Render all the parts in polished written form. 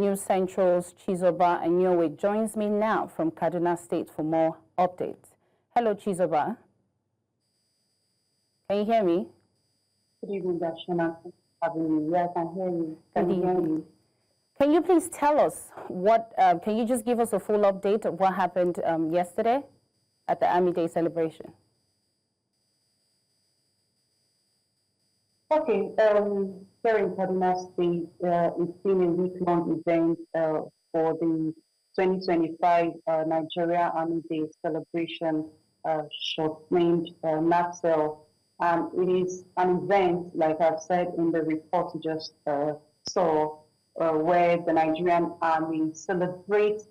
News Central's Chizoba Anionwe joins me now from Kaduna State for more updates. Hello, Chizoba. Can you hear me? Good evening, Dashana. Yes, I can hear you. Can you hear me? Can you please tell us what, can you just give us a full update of what happened yesterday at the Army Day celebration? Okay, here in Kaduna State, it's been a week-long event for the 2025 Nigerian Army Day celebration, short-named NATSEL. And it is an event, like I've said in the report you just saw, where the Nigerian Army celebrates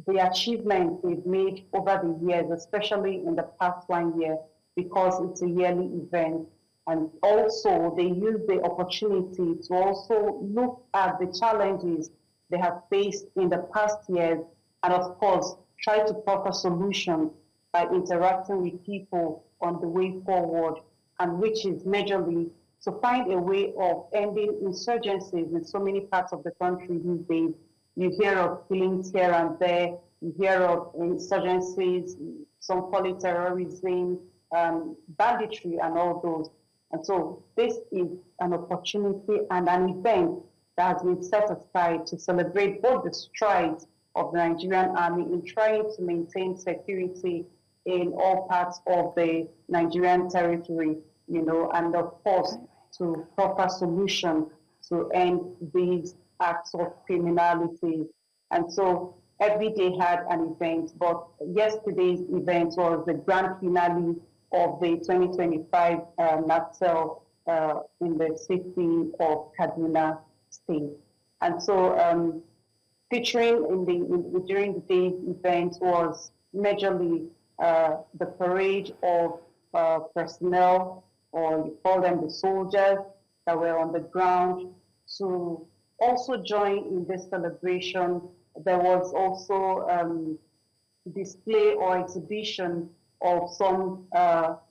the achievements they've made over the years, especially in the past 1 year, because it's a yearly event. And also, they use the opportunity to also look at the challenges they have faced in the past years, and of course, try to offer solutions by interacting with people on the way forward, and which is majorly to find a way of ending insurgencies in so many parts of the country these days. You hear of killings here and there, you hear of insurgencies, some call it terrorism, banditry, and all those. And so this is an opportunity and an event that has been set aside to celebrate both the strides of the Nigerian Army in trying to maintain security in all parts of the Nigerian territory, you know, and of course, to proper solution to end these acts of criminality. And so every day had an event, but yesterday's event was the grand finale of the 2025 NATSEL in the city of Kaduna State. And so featuring during the day's event was majorly the parade of personnel, or you call them the soldiers, that were on the ground. To also join in this celebration, there was also display or exhibition of some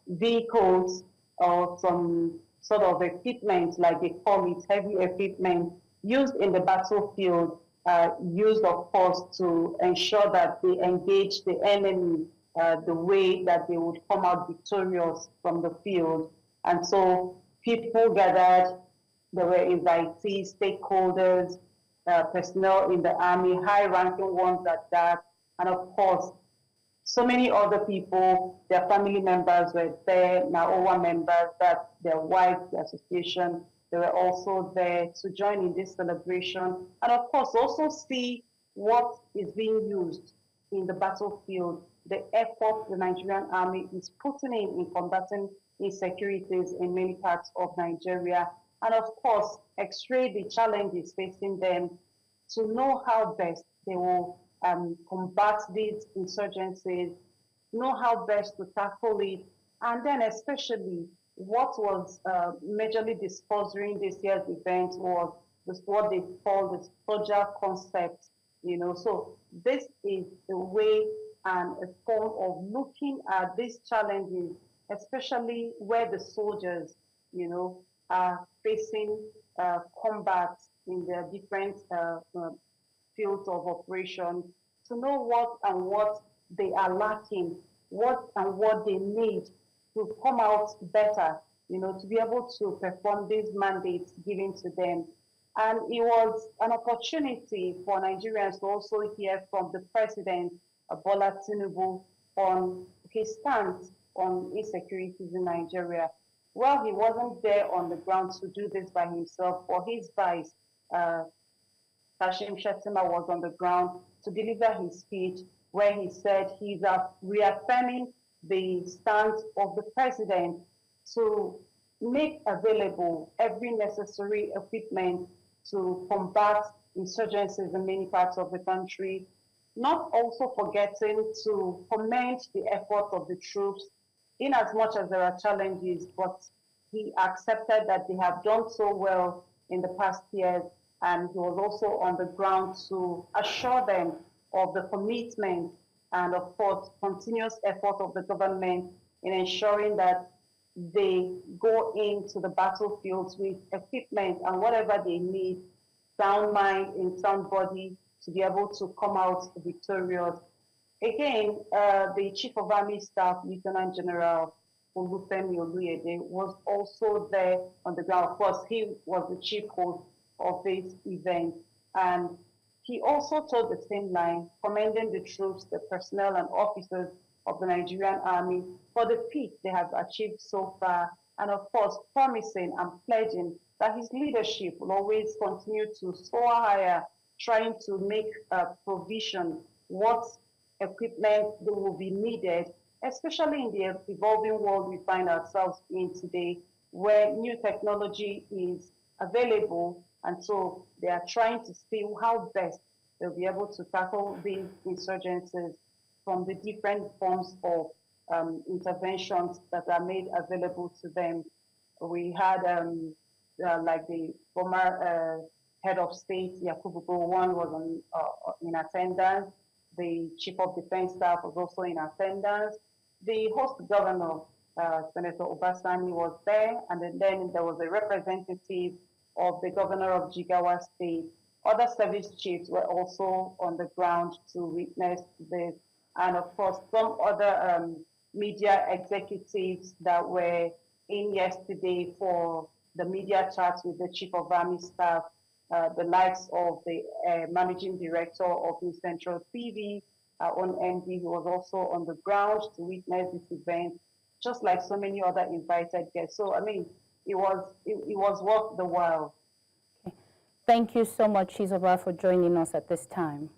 vehicles or some sort of equipment, like they call it, heavy equipment, used in the battlefield, used, of course, to ensure that they engage the enemy the way that they would come out victorious from the field. And so people gathered, there were invitees, stakeholders, personnel in the army, high-ranking ones at that, and of course, so many other people, their family members were there, NAOA members, that their wives, the association, they were also there to join in this celebration. And of course, also see what is being used in the battlefield, the effort the Nigerian Army is putting in combating insecurities in many parts of Nigeria. And of course, x-ray the challenges facing them to know how best they will combat these insurgencies, know how best to tackle it, and then especially what was majorly discussed during this year's event was what they call the soldier concept, you know. So this is a way and a form of looking at these challenges, especially where the soldiers, you know, are facing combat in their different fields of operation, to know what they are lacking, what they need to come out better, you know, to be able to perform these mandates given to them. And it was an opportunity for Nigerians to also hear from the President, Bola Tinubu, on his stance on insecurities in Nigeria. Well, he wasn't there on the ground to do this by himself, or his vice, Kashim Shettima, was on the ground to deliver his speech, where he said he's reaffirming the stance of the president to make available every necessary equipment to combat insurgencies in many parts of the country, not also forgetting to commend the effort of the troops in as much as there are challenges, but he accepted that they have done so well in the past years, and he was also on the ground to assure them of the commitment and, of course, continuous effort of the government in ensuring that they go into the battlefields with equipment and whatever they need sound mind, in sound body, to be able to come out victorious. Again, the Chief of Army Staff, Lieutenant General Olufemi Oluyede, was also there on the ground. Of course, he was the chief host of this event. And he also told the same line, commending the troops, the personnel and officers of the Nigerian Army for the peace they have achieved so far. And of course, promising and pledging that his leadership will always continue to soar higher, trying to make provision what equipment that will be needed, especially in the evolving world we find ourselves in today, where new technology is available. And so they are trying to see how best they'll be able to tackle these insurgencies from the different forms of interventions that are made available to them. We had like the former head of state, Yakubu Gowon, was in attendance. The Chief of Defense Staff was also in attendance. The host governor, Senator Obasani, was there, and then there was a representative of the governor of Jigawa State. Other service chiefs were also on the ground to witness this, and of course, some other media executives that were in yesterday for the media chats with the Chief of Army Staff, the likes of the Managing Director of New Central TV, on MD, who was also on the ground to witness this event, just like so many other invited guests. So, I mean, it was worth the while. Okay. Thank you so much, Chizoba, for joining us at this time.